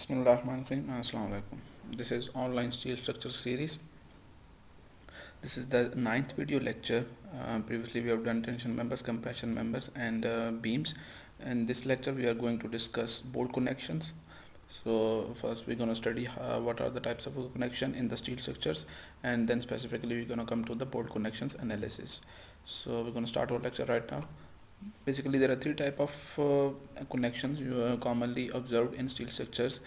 Bismillahirrahmanirrahim. Assalamu alaikum. This is online steel structure series. This is the ninth video lecture. Previously we have done tension members, compression members and beams. In this lecture we are going to discuss bolt connections. So first we're going to study what are the types of connection in the steel structures, and then specifically we're going to come to the bolt connections analysis. So we're going to start our lecture right now. Basically there are three type of connections you commonly observed in steel structures.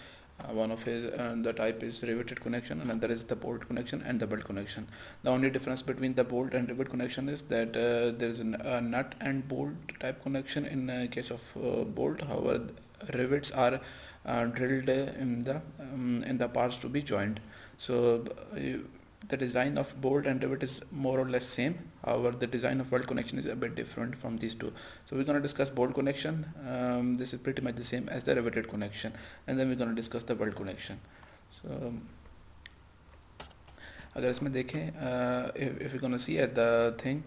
One of the type is riveted connection, and another is the bolt connection and the bolt connection. The only difference between the bolt and rivet connection is that there is a nut and bolt type connection in case of bolt. However, rivets are drilled in the parts to be joined. So the design of bolt and rivet is more or less same. However, the design of bolt connection is a bit different from these two. So we're going to discuss bolt connection. This is pretty much the same as the riveted connection, and then we're going to discuss the bolt connection. So अगर इसमें देखें, if we're going to see at the thing,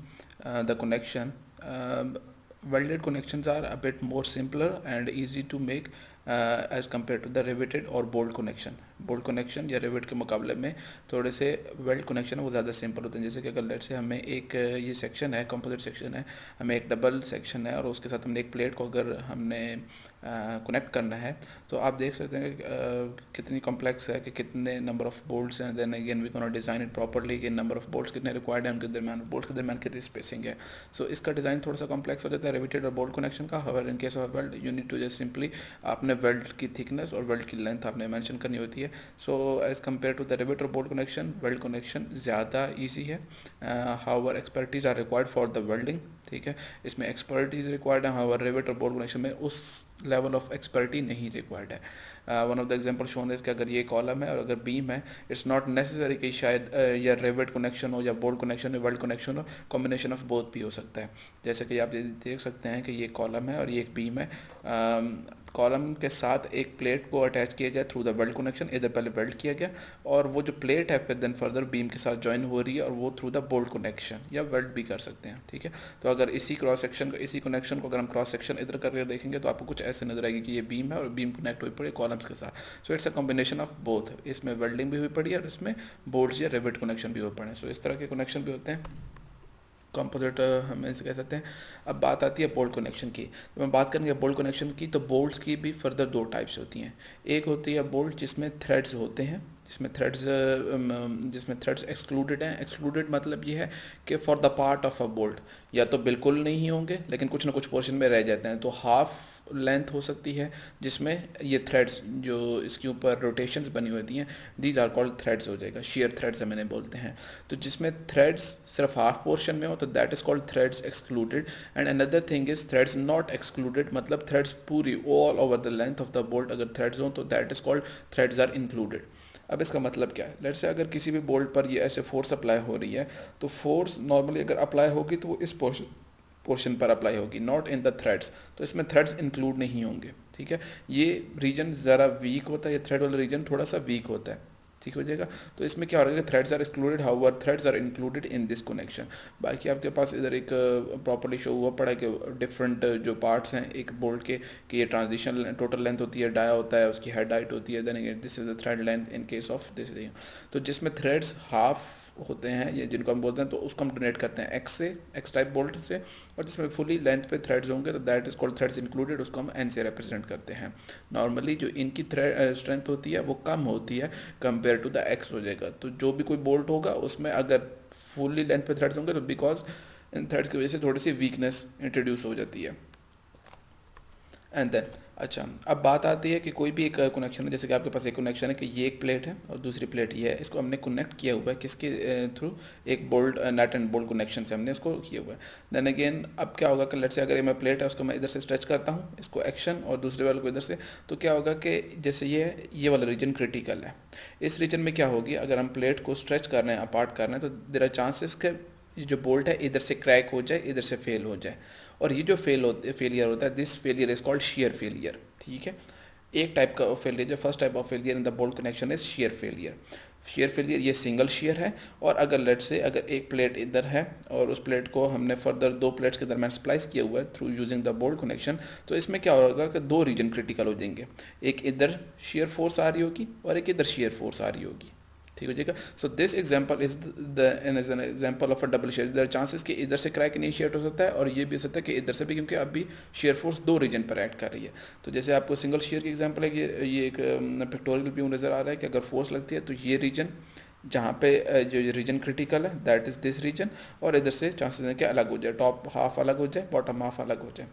the connection, welded connections are a bit more simpler and easy to make as compared to the riveted और bolt connection. Bolt connection या rivet के मुकाबले में थोड़े से weld connection है वो ज़्यादा सिंपल होते हैं. जैसे कि अगर लेट से हमें एक ये सेक्शन है, कंपोजिट सेक्शन है, हमें एक डबल सेक्शन है और उसके साथ हमने एक प्लेट को अगर हमने कनेक्ट करना है, तो आप देख सकते हैं कितनी कॉम्प्लेक्स है कि कितने नंबर ऑफ बोल्ट्स हैं. Then again we can design it properly कि नंबर ऑफ बोल्ट्स कितने रिक्वायर्ड है, उनके दरमियान बोल्ट्स के दरमियान कितनी स्पेसिंग है. सो इसका डिज़ाइन थोड़ा सा कॉम्प्लेक्स हो जाता है रिवेटेड और बोल्ट कनेक्शन का. However in case of weld you need to just simply आपने वेल्ड की थिकनेस और वेल्ड की लेंथ आपने मेंशन करनी होती है. So as compare to the rivet और बोल्ट कनेक्शन, वेल्ड कनेक्शन ज़्यादा ईजी है. However expertise are required for the welding. ठीक है, इसमें एक्सपर्टीज रिक्वायर्ड है. हाउएवर रिवेट और बोल्ट कनेक्शन में उस लेवल ऑफ एक्सपर्टी नहीं रिक्वायर्ड है. One of the example shown है कि अगर ये कॉलम है और अगर बीम है, इट्स नॉट नेसेसरी कि शायद या रिवेट कनेक्शन हो या बोल्ट कनेक्शन हो, वेल्ड कनेक्शन हो, कॉम्बिनेशन ऑफ बोथ भी हो सकता है. जैसे कि आप देख सकते हैं कि ये कॉलम है और ये एक बीम है. कॉलम के साथ एक प्लेट को अटैच किया गया थ्रू द वेल्ड कनेक्शन. इधर पहले वेल्ड किया गया और वो जो प्लेट है फिर देन फर्दर बीम के साथ ज्वाइन हो रही है और वो थ्रू द बोल्ट कनेक्शन या वेल्ड भी कर सकते हैं. ठीक है, तो अगर इसी क्रॉस सेक्शन को, इसी कनेक्शन को अगर हम क्रॉस सेक्शन इधर करके देखेंगे तो आपको कुछ ऐसे नजर आएगी कि ये बीम है और बीम कनेक्ट हुई पड़ी कॉलम्स के साथ. So it's a combination of both. इसमें वेल्डिंग भी हुई पड़ी है और इसमें बोल्ट्स या रिवेट कनेक्शन भी हुए पड़े हैं. सो इस तरह के कनेक्शन भी होते हैं, कंपोजिट हम इसे कह सकते हैं. अब बात आती है बोल्ट कनेक्शन की. तो मैं बात करेंगे बोल्ट कनेक्शन की, तो बोल्ट्स की भी फर्दर दो टाइप्स होती हैं. एक होती है बोल्ट जिसमें थ्रेड्स होते हैं, जिसमें थ्रेड्स एक्सक्लूडेड हैं. एक्सक्लूडेड मतलब ये है कि for the part of a bolt या तो बिल्कुल नहीं होंगे लेकिन कुछ ना कुछ पोर्शन में रह जाते हैं. तो हाफ लेंथ हो सकती है जिसमें ये थ्रेड्स जो इसके ऊपर रोटेशंस बनी होती हैं, दीज आर कॉल्ड थ्रेड्स हो जाएगा. शेयर थ्रेड्स हम इन्हें बोलते हैं. तो जिसमें थ्रेड्स सिर्फ हाफ पोर्शन में हो तो that is called threads excluded. And another thing is threads not excluded, मतलब थ्रेड्स पूरी all over the length of the bolt अगर थ्रेड्स हो तो that is called threads are included. अब इसका मतलब क्या है? लेट्स से अगर किसी भी बोल्ट पर ये ऐसे फोर्स अप्लाई हो रही है, तो फोर्स नॉर्मली अगर अप्लाई होगी तो वो इस पोर्शन पर अप्लाई होगी, नॉट इन द थ्रेड्स. तो इसमें थ्रेड्स इंक्लूड नहीं होंगे. ठीक है, ये रीजन ज़रा वीक होता है, ये थ्रेड वाला रीजन थोड़ा सा वीक होता है. ठीक हो जाएगा. तो इसमें क्या हो रहा है कि threads are excluded, however threads are included in this connection. बाकी आपके पास इधर एक प्रॉपर्ली शो हुआ पड़ा है कि डिफरेंट जो पार्ट्स हैं एक बोल्ट के, कि ये ट्रांजिशन टोटल लेंथ होती है, डाया होता है, उसकी हेड हाइट होती है, then this is the thread length in case of this. तो जिसमें थ्रेड्स हाफ होते हैं ये जिनको हम बोलते हैं, तो उसको हम डोनेट करते हैं एक्स से, एक्स टाइप बोल्ट से. और जिसमें फुली लेंथ पे थ्रेड्स होंगे तो that is called threads included, उसको हम एन से रिप्रेजेंट करते हैं. नॉर्मली जो इनकी स्ट्रेंथ होती है वो कम होती है कंपेयर टू द एक्स हो जाएगा. तो जो भी कोई बोल्ट होगा उसमें अगर फुली लेंथ पे थ्रेड्स होंगे तो बिकॉज इन थ्रेड्स की वजह से थोड़ी सी वीकनेस इंट्रोड्यूस हो जाती है. एंड देन अच्छा, अब बात आती है कि कोई भी एक कनेक्शन है, जैसे कि आपके पास एक कनेक्शन है कि ये एक प्लेट है और दूसरी प्लेट ये है. इसको हमने कनेक्ट किया हुआ है किसके थ्रू? एक bolt nut and bolt connection से हमने इसको किया हुआ है. देन अगेन अब क्या होगा कि लेट्स से अगर ये मैं प्लेट है उसको मैं इधर से स्ट्रेच करता हूँ इसको एक्शन और दूसरे वाले को इधर से, तो क्या होगा कि जैसे ये वाला रीजन क्रिटिकल है. इस रीजन में क्या होगी, अगर हम प्लेट को स्ट्रेच कर रहे हैं, अपार्ट कर रहे हैं, तो देयर आर चांसेस के जो बोल्ट है इधर से क्रैक हो जाए, इधर से फेल हो जाए. और ये जो फेलियर होता है, this failure is called share failure. ठीक है, एक टाइप का फेलियर, जो first type of failure in the bolt connection is share failure. Share failure ये सिंगल शेयर है, और अगर लेट से अगर एक प्लेट इधर है और उस प्लेट को हमने फर्दर दो प्लेट्स के दरमियान स्प्लाइस किया हुआ है through using the bolt connection, तो इसमें क्या होगा कि दो रीजन क्रिटिकल हो जाएंगे, एक इधर शेयर फोर्स आ रही होगी और एक इधर शेयर फोर्स आ रही होगी, ठीक हो जाएगा। So this example is an example of a double shear. There chances कि इधर से क्रैक इनिशिएट हो सकता है और ये भी हो सकता है कि इधर से भी, क्योंकि अभी शेयर फोर्स दो रीजन पर एक्ट कर रही है। तो जैसे आपको सिंगल शेयर की एग्जांपल है कि ये एक पिक्टोरियल व्यू नज़र आ रहा है कि अगर फोर्स लगती है तो ये रीजन जहाँ पे जो रीजन क्रिटिकल है दैट इज़ दिस रीजन, और इधर से चांसेस हैं कि अलग हो जाए, टॉप हाफ अलग हो जाए, बॉटम हाफ अलग हो जाए।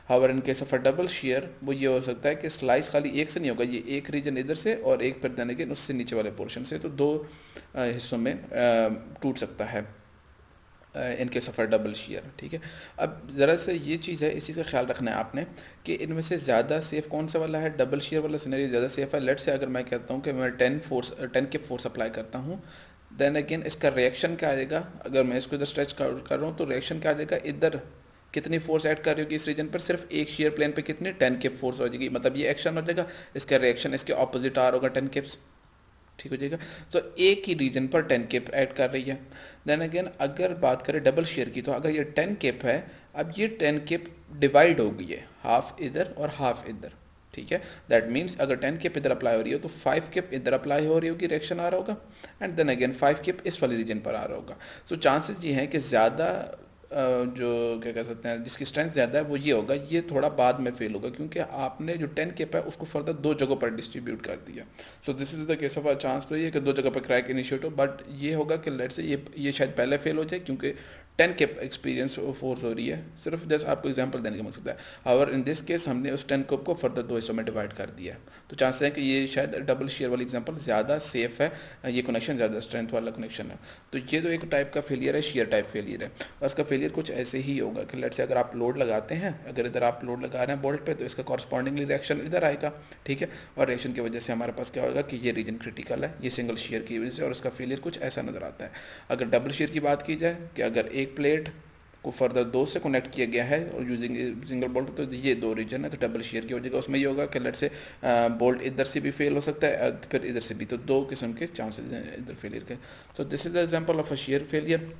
However in case of a double share वो ये हो सकता है कि स्लाइस खाली एक से नहीं होगा, ये एक रीजन इधर से और एक फिर देने के उससे नीचे वाले पोर्शन से, तो दो हिस्सों में टूट सकता है इन case of a double share, ठीक है। अब ज़रा से ये चीज़ है, इस चीज़ का ख्याल रखना है आपने कि इनमें से ज़्यादा सेफ कौन सा वाला है, डबल शेयर वाला सिनेरियो ज़्यादा सेफ है। लेट से अगर मैं कहता हूँ कि मैं 10 किप फोर्स अप्लाई करता हूँ, देन अगेन इसका रिएक्शन क्या आएगा, अगर मैं इसको इधर स्ट्रेच कर रहा हूँ तो रिएक्शन क्या आ जाएगा, इधर कितनी फोर्स ऐड कर रही होगी इस रीजन पर, सिर्फ एक शेयर प्लेन पे कितनी 10 किप फोर्स हो जाएगी, मतलब ये एक्शन हो जाएगा, इसका रिएक्शन इसके ऑपोजिट आ होगा 10 किप्स, ठीक हो जाएगा। तो एक ही रीजन पर 10 किप ऐड कर रही है। देन अगेन अगर बात करें डबल शेयर की, तो अगर ये 10 किप है, अब ये 10 किप डिवाइड हो गई है, हाफ इधर और हाफ इधर, ठीक है। दैट मीन्स अगर 10 किप इधर अप्लाई हो रही है तो 5 किप इधर अप्लाई हो रही होगी, रिएक्शन आ रहा होगा, एंड देन अगेन 5 किप इस वाले रीजन पर आ रहा होगा। सो चांसेस ये हैं कि ज़्यादा जो क्या कह सकते हैं जिसकी स्ट्रेंथ ज़्यादा है वो ये होगा, ये थोड़ा बाद में फेल होगा क्योंकि आपने जो 10 किप है उसको फर्दर दो जगहों पर डिस्ट्रीब्यूट कर दिया। So this is the case of a chance, तो ये कि दो जगह पर क्रैक इनिशिएट हो, बट ये होगा कि लेट से ये शायद पहले फेल हो जाए क्योंकि 10 किप एक्सपीरियंस फोर्स हो रही है, सिर्फ जैसे आपको एग्जांपल देने का मकसद है। हाउएवर इन दिस केस हमने उस 10 किप को फर्दर दो हिस्सों में डिवाइड कर दिया है, तो चांस है कि ये शायद डबल शेयर वाली एग्जांपल ज़्यादा सेफ है, ये कनेक्शन ज़्यादा स्ट्रेंथ वाला कनेक्शन है। तो ये तो एक टाइप का फेलियर है, शेयर टाइप फेलियर है। और इसका फेलियर कुछ ऐसे ही होगा कि लेट से अगर आप लोड लगाते हैं, अगर इधर आप लोड लगा रहे हैं बोल्ट पे, तो इसका कॉरस्पॉन्डिंगली रिएक्शन इधर आएगा, ठीक है, और रिएक्शन की वजह से हमारे पास क्या होगा कि ये रीजन क्रिटिकल है, ये सिंगल शेयर की वजह से, और इसका फेलियर कुछ ऐसा नज़र आता है। अगर डबल शेयर की बात की जाए कि अगर एक प्लेट को फर्दर दो से कनेक्ट किया गया है और यूजिंग सिंगल बोल्ट, तो ये दो रीजन है, तो डबल शेयर की वजह उसमें ये होगा कि लेट से बोल्ट इधर से भी फेल हो सकता है फिर इधर से भी, तो दो किस्म के चांसेस हैं इधर फेलियर के। So this is the example of a share failure.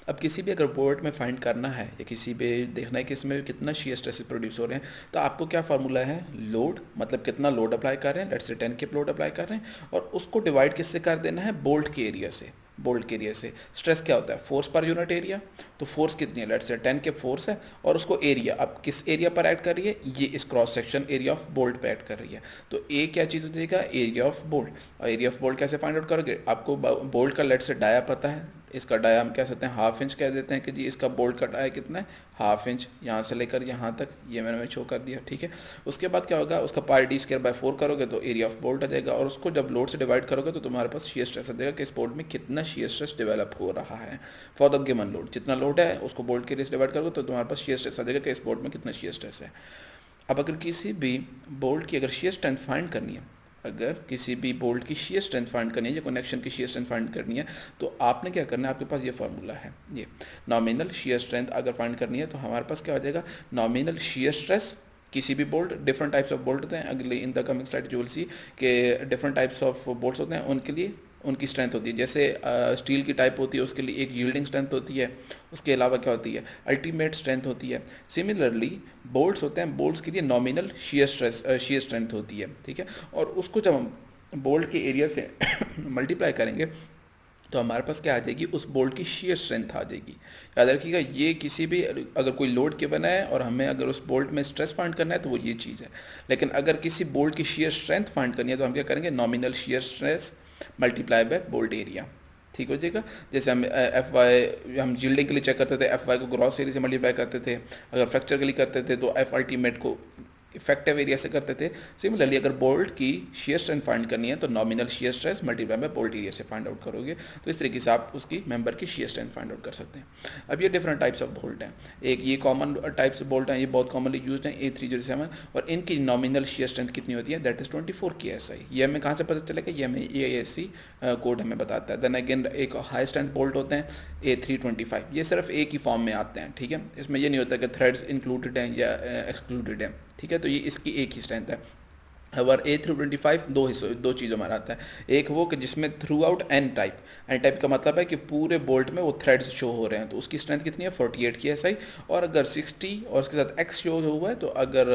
अब किसी भी अगर बोल्ट में फाइंड करना है या किसी भी देखना है कि इसमें कितना शेयर स्ट्रेसेस प्रोड्यूस हो रहे हैं, तो आपको क्या फार्मूला है, लोड, मतलब कितना लोड अप्लाई कर रहे हैं, let's say 10 keep load apply कर रहे हैं, और उसको डिवाइड किससे कर देना है, बोल्ट के एरिया से। बोल्ट के एरिया से स्ट्रेस क्या होता है, फोर्स पर यूनिट एरिया, तो फोर्स कितनी है, लेट्स से 10 के फोर्स है, और उसको एरिया अब किस एरिया पर ऐड कर रही है, ये इस cross section area of bolt पे ऐड कर रही है, तो ए क्या चीज़ हो जाएगा, एरिया ऑफ बोल्ट। और एरिया ऑफ बोल्ट कैसे फाइंड आउट करोगे, आपको बोल्ट का लेट्स से डाया पता है, इसका डाया हम कह सकते हैं हाफ इंच कह देते हैं कि जी इसका बोल्ट का डाया कितना है, हाफ इंच, यहाँ से लेकर यहाँ तक, ये मैंने शो कर दिया, ठीक है। उसके बाद क्या होगा, उसका पाई डी स्क्वायर बाय 4 करोगे तो एरिया ऑफ बोल्ट आ जाएगा, और उसको जब लोड से डिवाइड करोगे तो तुम्हारे पास शेयर स्ट्रेस आ जाएगा कि इस बोल्ट में कितना शेयर स्ट्रेस डेवलप हो रहा है फॉर द गिवन लोड। जितना लोड है उसको बोल्ट के एरिया से डिवाइड करोगे तो तुम्हारे पास शेयर स्ट्रेस आ जाएगा कि इस बोल्ट में कितना शेयर स्ट्रेस है। अब अगर किसी भी बोल्ट की अगर शेयर स्ट्रेंथ फाइंड करनी है, अगर किसी भी बोल्ट की शेयर स्ट्रेंथ फाइंड करनी है या कनेक्शन की शेयर स्ट्रेंथ फाइंड करनी है, तो आपने क्या करना है, आपके पास ये फार्मूला है, ये नॉमिनल शेयर स्ट्रेंथ अगर फाइंड करनी है तो हमारे पास क्या हो जाएगा, नॉमिनल शेयर स्ट्रेस किसी भी bolt, different types of bolt होते हैं, अगले in the coming slide you will see के डिफरेंट टाइप्स ऑफ बोल्ट्स होते हैं, उनके लिए उनकी स्ट्रेंथ होती है। जैसे स्टील की टाइप होती है उसके लिए एक यील्डिंग स्ट्रेंथ होती है, उसके अलावा क्या होती है, अल्टीमेट स्ट्रेंथ होती है। सिमिलरली बोल्ट्स होते हैं, बोल्ट्स के लिए नॉमिनल शेयर स्ट्रेंथ होती है, ठीक है, और उसको जब हम बोल्ट के एरिया से मल्टीप्लाई करेंगे तो हमारे पास क्या आ जाएगी, उस बोल्ट की शेयर स्ट्रेंथ आ जाएगी। याद रखिएगा ये किसी भी अगर कोई लोड के बना है और हमें अगर उस बोल्ट में स्ट्रेस फाइंड करना है तो वो ये चीज़ है, लेकिन अगर किसी बोल्ट की शेयर स्ट्रेंथ फाइंड करनी है तो हम क्या करेंगे, nominal shear stress multiply by bolt area, ठीक हो जाएगा। जैसे हम एफ वाई हम यील्डिंग के लिए चेक करते थे, एफ वाई को ग्रॉस एरिया से मल्टीप्लाई करते थे, अगर फ्रैक्चर के लिए करते थे तो एफ अल्टीमेट को इफेक्टिव एरिया से करते थे। सिमिलरली अगर बोल्ट की शेयर स्ट्रेंथ फाइंड करनी है तो nominal shear stress multiply by bolt area से फाइंड आउट करोगे, तो इस तरीके से आप उसकी मेंबर की शेयर स्ट्रेंथ फाइंड आउट कर सकते हैं। अब ये डिफरेंट टाइप्स ऑफ बोल्ट हैं, एक ये कॉमन टाइप्स ऑफ बोल्ट हैं, ये बहुत कॉमनली यूज्ड हैं A307, और इनकी नॉमिनल शेयर स्ट्रेंथ कितनी होती है, दैट इज 24 KSI। ये हमें कहाँ से पता चलेगा, ये हमें AISC कोड हमें बताता है। देन अगेन एक हाई स्ट्रेंथ बोल्ट होते हैं A325, ये सिर्फ एक ही फॉर्म में आते हैं, ठीक है, इसमें ये नहीं होता कि थ्रेड्स इंक्लूडेड हैं या एक्सक्लूडेड हैं, ठीक है, तो ये इसकी एक ही स्ट्रेंथ है। और A325 दो हिस्सों दो चीज़ों में आता है। एक वो कि जिसमें थ्रू आउट एन टाइप का मतलब है कि पूरे बोल्ट में वो थ्रेड्स शो हो रहे हैं, तो उसकी स्ट्रेंथ कितनी है 48 की एसआई। और अगर 60 और उसके साथ एक्स शो हुआ है, तो अगर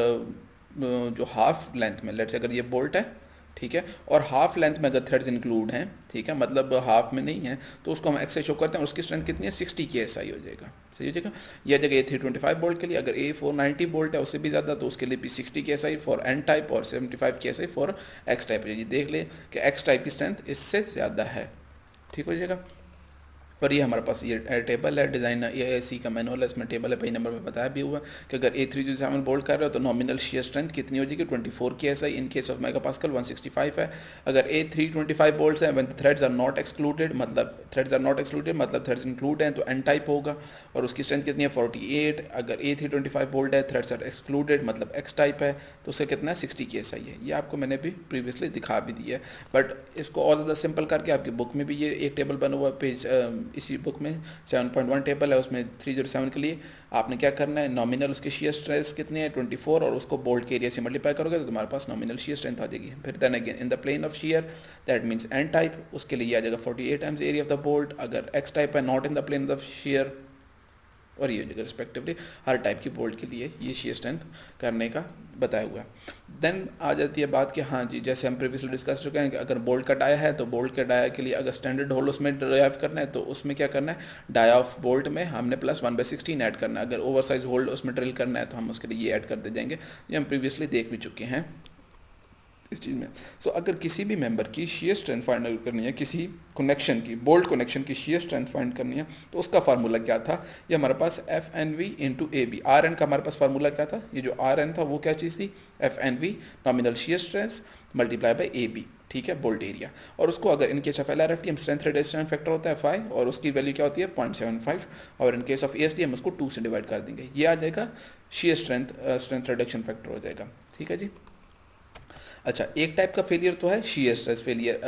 जो हाफ लेंथ में लेट्स से अगर ये बोल्ट है, ठीक है, और हाफ लेंथ में अगर थ्रेड्स इंक्लूड हैं, ठीक है, मतलब हाफ में नहीं है, तो उसको हम एक्स से शो करते हैं और उसकी स्ट्रेंथ कितनी है 60 की एसआई हो जाएगा। सही हो जाएगा। यह जगह A325 बोल्ट के लिए, अगर A490 बोल्ट है उससे भी ज़्यादा, तो उसके लिए भी 60 की एसआई फॉर एन टाइप और 75 की एसआई फॉर एक्स टाइप। ये देख ले कि एक्स टाइप की स्ट्रेंथ इससे ज़्यादा है। ठीक हो जाएगा। और ये हमारे पास ये टेबल है, डिज़ाइन AIC का मैनुअल है, इसमें टेबल है, पेज नंबर में बताया भी हुआ कि अगर A307 बोल्ट कर रहे हो तो नॉमिनल शियर स्ट्रेंथ कितनी हो जाएगी 24 की SI, in case of mega pascal 165 है। अगर A325 बोल्ट्स हैं when threads are not excluded, मतलब थ्रेड्स इंक्लूड हैं, तो एन टाइप होगा और उसकी स्ट्रेंथ कितनी है 48। अगर A325 बोल्ट है थ्रेड्स आर एक्सक्लूडेड मतलब एक्स टाइप है, तो उसका कितना है 60 की एसआई है। ये आपको मैंने भी प्रीवियसली दिखा भी दिया है, बट इसको और ज़्यादा सिंपल करके आपकी बुक में भी ये एक टेबल बना हुआ है, पेज इसी बुक में 7.1 टेबल है, उसमें 307 के लिए आपने क्या करना है, नॉमिनल उसकी शियर स्ट्रेस कितनी है 24 और उसको बोल्ट के एरिया से मल्टीप्लाई करोगे तो तुम्हारे पास नॉमिनल शियर स्ट्रेंथ आ जाएगी। फिर then again in the plane of shear that means N type, उसके लिए आ जाएगा 48 times area of the bolt. अगर एक्स टाइप है not in the plane of shear, और ये हो जाएगा रिस्पेक्टिवली हर टाइप की बोल्ट के लिए ये शियर स्ट्रेंथ करने का बताया हुआ है। देन आ जाती है बात कि हाँ जी, जैसे हम प्रीवियसली डिस्कस चुके हैं कि अगर बोल्ट का डाया है तो बोल्ट के डाया के लिए अगर स्टैंडर्ड होल उसमें ड्राइव करना है तो उसमें क्या करना है, डाया ऑफ बोल्ट में हमने प्लस 1/16 ऐड करना है। अगर ओवर साइज होल्ड उसमें ड्रिल करना है तो हम उसके लिए ये ऐड करते जाएंगे, ये हम प्रीवियसली देख भी चुके हैं इस चीज़ में। सो अगर किसी भी मेंबर की शेयर स्ट्रेंथ फाइंड आउट करनी है, किसी कनेक्शन की बोल्ट कनेक्शन की शेयर स्ट्रेंथ फाइंड करनी है, तो उसका फार्मूला क्या था, ये हमारे पास FNV इंटू AB, RN का हमारे पास फार्मूला क्या था, ये जो RN था वो क्या चीज़ थी, FNV nominal shear strength multiply by AB, ठीक है, बोल्ट एरिया। और उसको अगर इन केस ऑफ LRFT हम स्ट्रेंथ रेजिस्टेंस फैक्टर होता है 5 और उसकी वैल्यू क्या होती है 0.75, और इन केस ऑफ ASD हम उसको 2 से डिवाइड कर देंगे, ये आ जाएगा शेयर स्ट्रेंथ रिडक्शन फैक्टर हो जाएगा। ठीक है जी। अच्छा, एक टाइप का फेलियर तो है शेयर स्ट्रेस फेलियर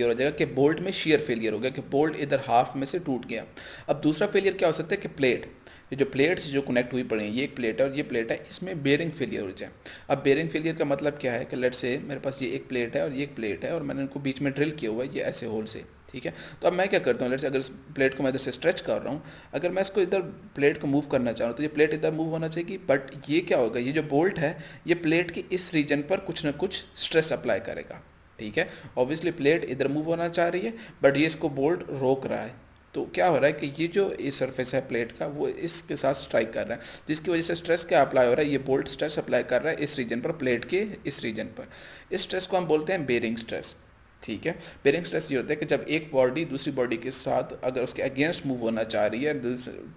हो जाएगा कि बोल्ट में शेयर फेलियर हो गया कि बोल्ट इधर हाफ में से टूट गया। अब दूसरा फेलियर क्या हो सकता है कि प्लेट, ये जो प्लेट्स जो कनेक्ट हुई पड़ी हैं, ये एक प्लेट है और ये प्लेट है, इसमें बेरिंग फेलियर हो जाए। अब बेरिंग फेलियर का मतलब क्या है कि लेट्स से मेरे पास ये एक प्लेट है और ये एक प्लेट है और मैंने इनको बीच में ड्रिल किया हुआ है ये ऐसे होल से, ठीक है। तो अब मैं क्या करता हूँ, लेट्स से अगर इस प्लेट को मैं इधर से स्ट्रेच कर रहा हूँ, अगर मैं इसको इधर प्लेट को मूव करना चाह रहा हूँ तो ये प्लेट इधर मूव होना चाहिए, बट ये क्या होगा, ये जो बोल्ट है ये प्लेट के इस रीजन पर कुछ ना कुछ स्ट्रेस अप्लाई करेगा, ठीक है। ऑब्वियसली प्लेट इधर मूव होना चाह रही है बट ये इसको बोल्ट रोक रहा है, तो क्या हो रहा है कि ये जो इस सरफेस है प्लेट का वो इसके साथ स्ट्राइक कर रहा है, जिसकी वजह से स्ट्रेस क्या अप्लाई हो रहा है, ये बोल्ट स्ट्रेस अप्लाई कर रहा है इस रीजन पर, प्लेट के इस रीजन पर। इस स्ट्रेस को हम बोलते हैं बेरिंग स्ट्रेस, ठीक है। बेरिंग स्ट्रेस ये होता है कि जब एक बॉडी दूसरी बॉडी के साथ अगर उसके अगेंस्ट मूव होना चाह रही है,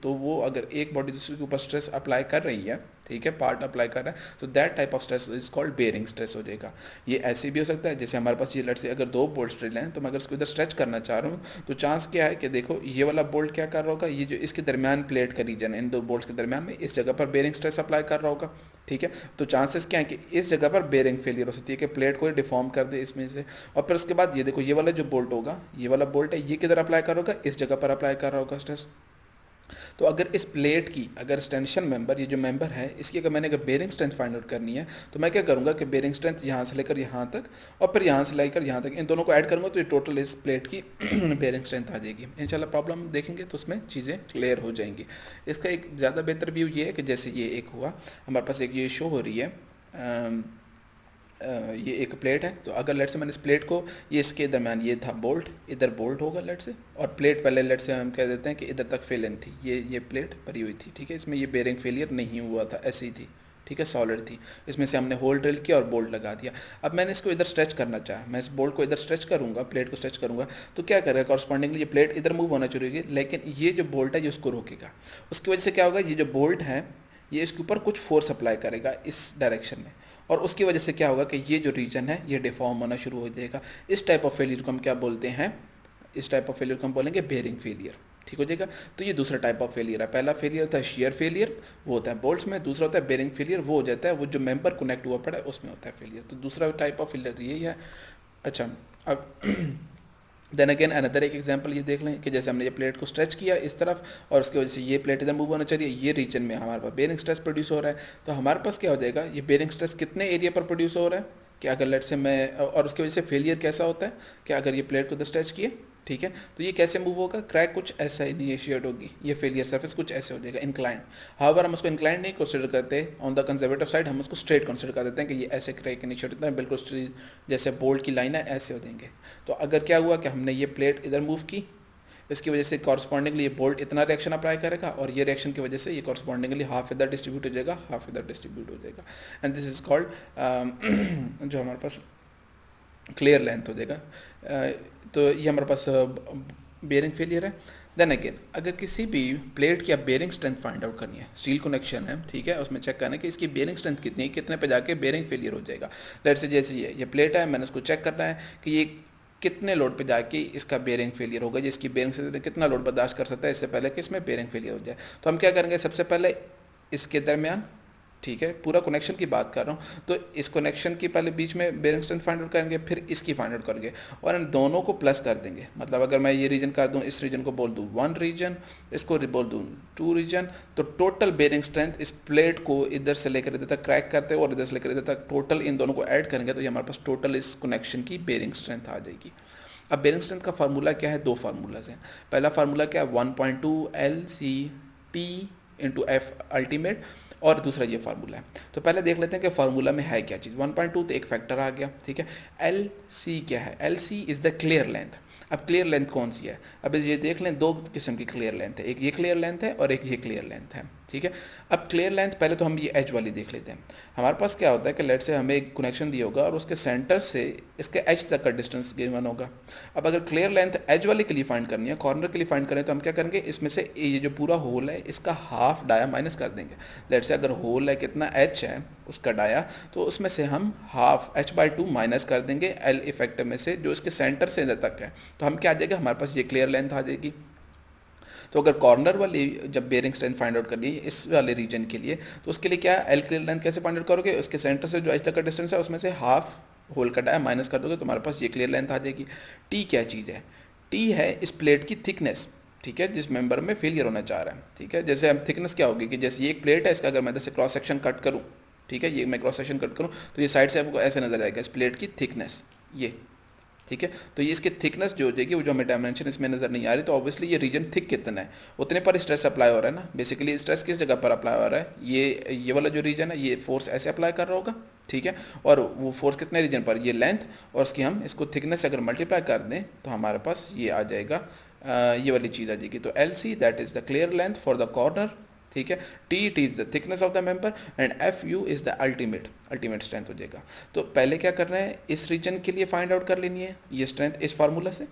तो वो अगर एक बॉडी दूसरे के ऊपर स्ट्रेस अप्लाई कर रही है, ठीक है, पार्ट अप्लाई कर रहा है, तो that type of stress is called bearing stress हो जाएगा। ये ऐसे भी हो सकता है जैसे हमारे पास ये लेट्स से अगर दो बोल्ट ड्रिल हैं, तो मैं अगर इसको इधर स्ट्रेच करना चाह रहा हूँ तो चांस क्या है कि देखो ये वाला बोल्ट क्या कर रहा होगा, ये जो इसके दरमियान प्लेट का रीजन है, इन दो बोल्ट्स के दरमियान में इस जगह पर बेरिंग स्ट्रेस अप्लाई कर रहा होगा, ठीक है। तो चांसेस क्या है कि इस जगह पर बेरिंग फेलियर हो सकती है कि प्लेट को डिफॉर्म कर दे इसमें से। और फिर उसके बाद ये देखो ये वाला जो बोल्ट होगा, ये वाला बोल्ट है, ये किधर अप्लाई कर होगा, इस जगह पर अप्लाई कर रहा होगा स्ट्रेस। तो अगर इस प्लेट की अगर टेंशन मेंबर, ये जो मेंबर है इसकी अगर मैंने बेरिंग स्ट्रेंथ फाइंड आउट करनी है, तो मैं क्या करूंगा कि बेरिंग स्ट्रेंथ यहाँ से लेकर यहाँ तक और फिर यहाँ से लेकर यहाँ तक, इन दोनों को ऐड करूंगा तो ये टोटल इस प्लेट की बेरिंग स्ट्रेंथ आ जाएगी। इंशाल्लाह प्रॉब्लम देखेंगे तो उसमें चीज़ें क्लियर हो जाएंगी। इसका एक ज़्यादा बेहतर व्यू ये है कि जैसे ये एक हुआ हमारे पास, एक ये शो हो रही है ये एक प्लेट है, तो अगर लेट से मैंने इस प्लेट को, ये इसके दरम्यान ये था बोल्ट, इधर बोल्ट होगा लेट से, और प्लेट पहले लेट से हम कह देते हैं कि इधर तक फेलन थी, ये प्लेट भरी हुई थी, ठीक है, इसमें ये बेरिंग फेलियर नहीं हुआ था, ऐसी ही थी, ठीक है, सॉलिड थी, इसमें से हमने होल ड्रिल किया और बोल्ट लगा दिया। अब मैंने इसको इधर स्ट्रेच करना चाहा, मैं इस बोल्ट को इधर स्ट्रेच करूंगा, प्लेट को स्ट्रेच करूंगा, तो क्या करेगा कॉरस्पॉन्डिंगली ये प्लेट इधर मूव होना शुरू होगी, लेकिन ये जो बोल्ट है ये उसको रोकेगा। उसकी वजह से क्या होगा, ये जो बोल्ट है ये इसके ऊपर कुछ फोर्स अप्लाई करेगा इस डायरेक्शन में, और उसकी वजह से क्या होगा कि ये जो रीजन है ये डिफॉर्म होना शुरू हो जाएगा। इस टाइप ऑफ फेलियर को हम क्या बोलते हैं, इस टाइप ऑफ फेलियर को हम बोलेंगे बेरिंग फेलियर, ठीक हो जाएगा। तो ये दूसरा टाइप ऑफ फेलियर है। पहला फेलियर होता है शेयर फेलियर, वो होता है बोल्ट्स में, दूसरा होता है बेरिंग फेलियर, वो हो जाता है वो जो मेंबर कनेक्ट हुआ पड़ा है उसमें होता है फेलियर। तो दूसरा टाइप ऑफ फेलियर यही है। अच्छा, अब देन अगेन अनदर एक एग्जांपल ये देख लें कि जैसे हमने ये प्लेट को स्ट्रेच किया इस तरफ और उसकी वजह से ये प्लेट इधर मूव होना चाहिए, ये रीजन में हमारे पास बेरिंग स्ट्रेस प्रोड्यूस हो रहा है। तो हमारे पास क्या हो जाएगा, ये बेरिंग स्ट्रेस कितने एरिया पर प्रोड्यूस हो रहा है कि अगर लेट से मैं, और उसकी वजह से फेलियर कैसा होता है कि अगर ये प्लेट को इधर स्ट्रेच किए, ठीक है, तो ये कैसे मूव होगा, क्रैक कुछ ऐसा इनिशिएट होगी, ये फेलियर सरफेस कुछ ऐसे हो जाएगा इंक्लाइंड। हाउएवर हम उसको इंक्लाइंड नहीं कंसिडर करते, ऑन द कंजर्वेटिव साइड हम उसको स्ट्रेट कंसिडर कर देते हैं कि ये ऐसे क्रैक इनिशिएट होता है, बिल्कुल जैसे बोल्ट की लाइन है ऐसे हो जाएंगे। तो अगर क्या हुआ कि हमने ये प्लेट इधर मूव की, इसकी वजह से कॉरस्पॉन्डिंगली ये बोल्ट इतना रिएक्शन अप्लाई करेगा और ये रिएक्शन की वजह से ये कॉरस्पॉन्डिंगली हाफ इधर डिस्ट्रीब्यूट हो जाएगा, हाफ इधर डिस्ट्रीब्यूट हो जाएगा, एंड दिस इज कॉल्ड जो हमारे पास क्लियर लेंथ हो जाएगा। तो ये हमारे पास बेयरिंग फेलियर है। देन अगेन अगर किसी भी प्लेट की आप बेयरिंग स्ट्रेंथ फाइंड आउट करनी है, स्टील कनेक्शन है, ठीक है, उसमें चेक करना है कि इसकी बेयरिंग स्ट्रेंथ कितनी है, कितने पे जाके बेयरिंग फेलियर हो जाएगा। लेट्स से जैसे ये प्लेट है, मैंने उसको चेक करना है कि ये कितने लोड पे जाके इसका बेयरिंग फेलियर होगा, जिसकी बेयरिंग से कितना लोड बर्दाश्त कर सकता है इससे पहले कि इसमें बेयरिंग फेलियर हो जाए। तो हम क्या करेंगे, सबसे पहले इसके दरमियान, ठीक है, पूरा कनेक्शन की बात कर रहा हूँ, तो इस कनेक्शन की पहले बीच में बेयरिंग स्ट्रेंथ फाइंड आउट करेंगे, फिर इसकी फाइंड आउट करेंगे और इन दोनों को प्लस कर देंगे। मतलब अगर मैं ये रीजन कर दूँ, इस रीजन को बोल दूँ 1 रीजन, इसको बोल दूँ 2 रीजन, तो टोटल बेयरिंग स्ट्रेंथ इस प्लेट को इधर से लेकर इधर तक क्रैक करते और इधर से लेकर इधर तक टोटल इन दोनों को ऐड करेंगे तो ये हमारे पास टोटल इस कनेक्शन की बेयरिंग स्ट्रेंथ आ जाएगी। अब बेयरिंग स्ट्रेंथ का फार्मूला क्या है, 2 फार्मूलाज हैं। पहला फार्मूला क्या है, 1.2 LCT इंटू F अल्टीमेट, और दूसरा ये फार्मूला है। तो पहले देख लेते हैं कि फार्मूला में है क्या चीज़। 1.2 तो एक फैक्टर आ गया, ठीक है। LC क्या है, LC is the clear length. अब क्लियर लेंथ कौन सी है, अब ये देख लें, 2 किस्म की क्लियर लेंथ है, एक ये क्लियर लेंथ है और एक ये क्लियर लेंथ है, ठीक है। अब क्लियर लेंथ पहले तो हम ये एज वाली देख लेते हैं। हमारे पास क्या होता है कि लेट से हमें एक कनेक्शन दिया होगा और उसके सेंटर से इसके एज तक का डिस्टेंस गिवन होगा। अब अगर क्लियर लेंथ एज वाले के लिए फाइंड करनी है, कॉर्नर के लिए फाइंड करें, तो हम क्या करेंगे, इसमें से ये जो पूरा होल है इसका हाफ डाया माइनस कर देंगे। लेट से अगर होल है कितना एच है उसका डाया, तो उसमें से हम हाफ h/2 माइनस कर देंगे एल इफेक्टिव में से जो इसके सेंटर से इधर तक है, तो हम क्या आ जाएगा, हमारे पास ये क्लियर लेंथ आ जाएगी। तो अगर कॉर्नर वाली जब बेयरिंग स्ट्रेंथ फाइंड आउट करनी है इस वाले रीजन के लिए, तो उसके लिए क्या एल क्लियर लेंथ कैसे फाइंड आउट करोगे, उसके सेंटर से जो एच तक का डिस्टेंस है उसमें से हाफ होल का डाया माइनस कर दोगे तो हमारे पास ये क्लियर लेंथ आ जाएगी। टी क्या चीज़ है, टी है इस प्लेट की थिकनेस, ठीक है, जिस मेंबर में फेलियर होना चाह रहा है, ठीक है। जैसे हम थिकनेस क्या होगी कि जैसे ये एक प्लेट है, इसका अगर मैं जैसे क्रॉस सेक्शन कट करूँ, ठीक है, ये मैं क्रॉस सेक्शन कट करूँ तो ये साइड से आपको ऐसे नजर आएगा इस प्लेट की थिकनेस, ये, ठीक है। तो ये इसकी थिकनेस जो हो जाएगी, वो जो हमें डायमेंशन इसमें नजर नहीं आ रही, तो ऑब्वियसली ये रीजन थिक कितना है उतने पर स्ट्रेस अप्लाई हो रहा है ना। बेसिकली स्ट्रेस किस जगह पर अप्लाई हो रहा है, ये वाला जो रीजन है ये फोर्स ऐसे अप्लाई कर रहा होगा, ठीक है, और वो फोर्स कितने रीजन पर, ये लेंथ, और उसकी हम इसको थिकनेस अगर मल्टीप्लाई कर दें तो हमारे पास ये आ जाएगा, ये वाली चीज़ आ जाएगी। तो LC that is the clear length for the corner, ठीक है, T is the thickness of the member and FU is the ultimate strength हो जाएगा। तो पहले क्या करना है, इस रीजन के लिए फाइंड आउट कर लेनी है ये स्ट्रेंथ इस फार्मूला से,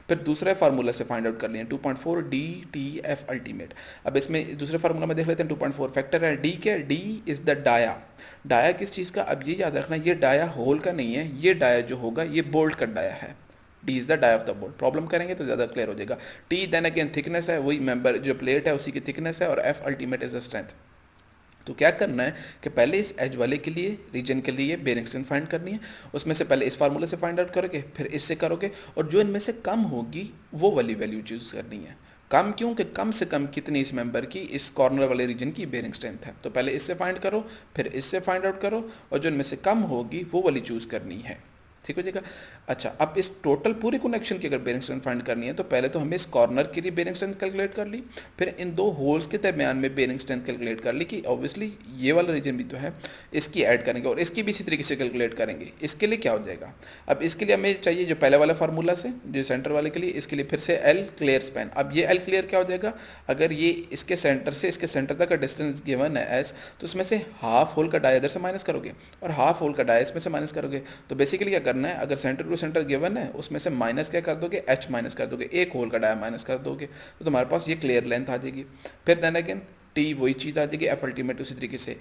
फिर दूसरे फार्मूला से फाइंड आउट कर लिया 2.4 DTF अल्टीमेट। अब इसमें दूसरे फार्मूला में देख लेते हैं, 2.4 फैक्टर है, D क्या है, D is the dia. Dia किस चीज़ का, अब ये याद रखना, ये डाया होल का नहीं है, ये डाया जो होगा ये बोल्ट का डाया है। D is the dia of the bolt, problem करेंगे तो ज़्यादा क्लियर हो जाएगा। T देन अगेन थिकनेस है, वही मेंबर जो प्लेट है उसी की थिकनेस है, और F ultimate is the strength. तो क्या करना है कि पहले इस एज वाले के लिए रीजन के लिए बेयरिंग स्ट्रेंथ फाइंड करनी है, उसमें से पहले इस फार्मूले से फाइंड आउट करोगे, फिर इससे करोगे, और जो इनमें से कम होगी वो वाली वैल्यू चूज करनी है। कम क्यों, कि कम से कम कितनी इस मेंबर की इस कॉर्नर वाले रीजन की बेयरिंग स्ट्रेंथ है। तो पहले इससे फाइंड करो, फिर इससे फाइंड आउट करो, और जो इनमें से कम होगी वो वाली चूज करनी है, ठीक हो जाएगा। अच्छा, अब इस टोटल पूरे कनेक्शन की अगर बेयरिंग स्ट्रेंथ फाइंड करनी है तो पहले तो हमें इस कॉर्नर के लिए बेयरिंग स्ट्रेंथ कैलकुलेट कर ली, फिर इन 2 होल्स के दरमियान में बेयरिंग स्ट्रेंथ कैलकुलेट कर ली कि ऑब्वियसली ये वाला रीजन भी तो है, इसकी ऐड करेंगे और इसकी भी इसी तरीके से कैलकुलेट करेंगे। इसके लिए क्या हो जाएगा, अब इसके लिए हमें चाहिए जो पहले वाला फार्मूला से जो सेंटर वाले के लिए, इसके लिए फिर से एल क्लियर स्पैन। अब ये एल क्लियर क्या हो जाएगा, अगर ये इसके सेंटर से इसके सेंटर तक का डिस्टेंस गिवन है एस, तो उसमें से हाफ होल का डाया इधर से माइनस करोगे और हाफ होल का डाया इसमें से माइनस करोगे। तो बेसिकली क्या करना है, अगर सेंटर टू सेंटर गिवन है उसमें से माइनस क्या कर दोगे, एच माइनस कर दोगे, एक होल का डाया माइनस कर दोगे, तो तुम्हारे पास ये क्लियर लेंथ आ जाएगी। फिर देन अगेन टी वही चीज़ आ जाएगी, एफ अल्टीमेट उसी तरीके से।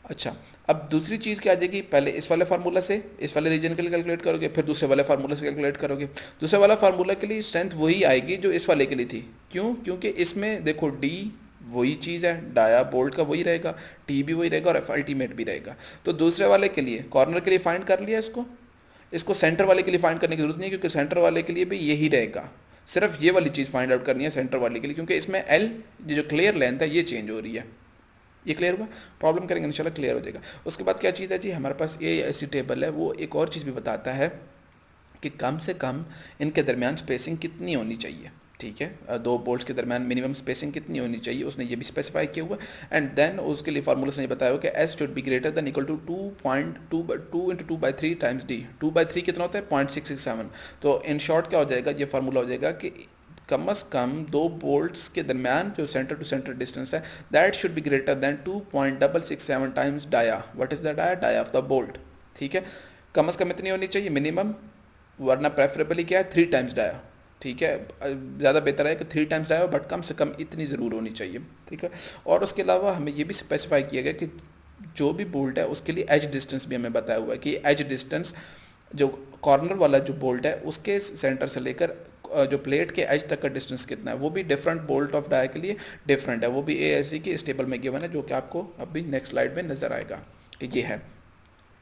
अच्छा, अब दूसरी चीज़ क्या आ जाएगी, पहले इस वाले फार्मूला से इस वाले रीजन के लिए कैलकुलेट करोगे, फिर दूसरे वाले फार्मूला से कैलकुलेट करोगे। दूसरे वाला फार्मूला के लिए स्ट्रेंथ वही आएगी जो इस वाले के लिए थी। क्यों, क्योंकि इसमें देखो डी वही चीज़ है, डाया बोल्ट का वही रहेगा, टी भी वही रहेगा और एफ अल्टीमेट भी रहेगा। तो दूसरे वाले के लिए कॉर्नर के लिए फाइंड कर लिया इसको, इसको सेंटर वाले के लिए फाइंड करने की जरूरत नहीं है, क्योंकि सेंटर वाले के लिए भी यही रहेगा, सिर्फ ये वाली चीज़ फाइंड आउट करनी है सेंटर वाले के लिए, क्योंकि इसमें एल जो क्लियर लेंथ है ये चेंज हो रही है। ये क्लियर हुआ? प्रॉब्लम करेंगे इंशाल्लाह क्लियर हो जाएगा। उसके बाद क्या चीज़ है जी, हमारे पास ये ऐसी टेबल है, वो एक और चीज़ भी बताता है कि कम से कम इनके दरमियान स्पेसिंग कितनी होनी चाहिए। ठीक है, दो बोल्ट्स के दरमियान मिनिमम स्पेसिंग कितनी होनी चाहिए, उसने ये भी स्पेसिफाई किया हुआ। एंड देन उसके लिए फार्मूला से ये बताया हुआ कि S should be greater than equal to 2.2 into 2/3 times D. 2/3 कितना होता है? 0.667। तो इन शॉर्ट क्या हो जाएगा, ये फार्मूला हो जाएगा कि कम अज़ कम दो बोल्ट्स के दरमियान जो सेंटर टू सेंटर डिस्टेंस है, that should be greater than 2.667 times dia. What is the dia? Dia of the bolt. ठीक है, कम अज़ कम इतनी होनी चाहिए मिनिमम, वरना प्रेफरेबली क्या है 3 टाइम्स डाया। ठीक है, ज़्यादा बेहतर है कि 3 टाइम्स डाया, बट कम से कम इतनी ज़रूर होनी चाहिए। ठीक है, और उसके अलावा हमें ये भी स्पेसिफाई किया गया कि जो भी बोल्ट है उसके लिए एज डिस्टेंस भी हमें बताया हुआ है कि एज डिस्टेंस जो कॉर्नर वाला जो बोल्ट है उसके सेंटर से लेकर जो प्लेट के एज तक का डिस्टेंस कितना है, वो भी डिफरेंट बोल्ट ऑफ डाया के लिए डिफरेंट है। वो भी ASE की इस टेबल में गिवन है, जो कि आपको अभी नेक्स्ट स्लाइड में नज़र आएगा कि ये है।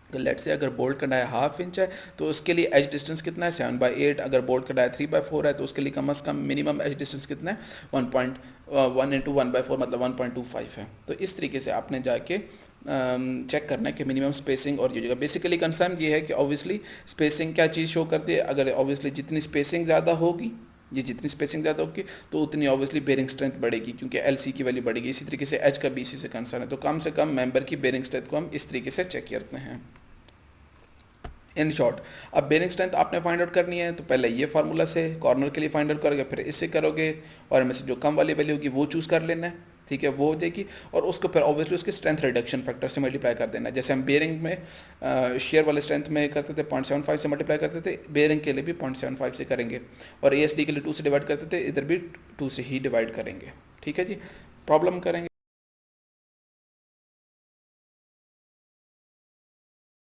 तो लेट से अगर बोल्ट का डाया 1/2 इंच है तो उसके लिए एज डिस्टेंस कितना है? 7/8। अगर बोल्ट का डाया 3/4 है तो उसके लिए कम अज़ कम मिनिमम एज डिस्टेंस कितना है? 1.1 इंटू 1/4 मतलब 1.25 है। तो इस तरीके से आपने जाके चेक करना है कि मिनिमम स्पेसिंग और ये जगह। बेसिकली कंसर्न ये है कि ऑब्वियसली स्पेसिंग क्या चीज़ शो करती है, अगर ऑब्वियसली जितनी स्पेसिंग ज़्यादा होगी, ये जितनी स्पेसिंग ज़्यादा होगी तो उतनी ऑब्वियसली बेरिंग स्ट्रेंथ बढ़ेगी, क्योंकि LC की वैल्यू बढ़ेगी। इसी तरीके से एच का भी इसी से कंसर्न है। तो कम से कम मेंबर की बेरिंग स्ट्रेंथ को हम इस तरीके से चेक करते हैं। इन शॉर्ट, अब बेरिंग स्ट्रेंथ आपने फाइंड आउट करनी है तो पहले ये फार्मूला से कॉर्नर के लिए फाइंड आउट करोगे, फिर इससे करोगे, और इनमें से जो कम वाली वैल्यू होगी वो चूज़ कर लेना है। ठीक है, वो हो जाएगी, और उसको फिर ऑब्वियसली उसके स्ट्रेंथ रिडक्शन फैक्टर से मल्टीप्लाई कर देना। जैसे हम बेरिंग में शेयर वाले स्ट्रेंथ में करते थे 0.75 से मल्टीप्लाई करते थे, बेरिंग के लिए भी 0.75 से करेंगे, और ASD के लिए 2 से डिवाइड करते थे, इधर भी 2 से ही डिवाइड करेंगे। ठीक है जी, प्रॉब्लम करेंगे।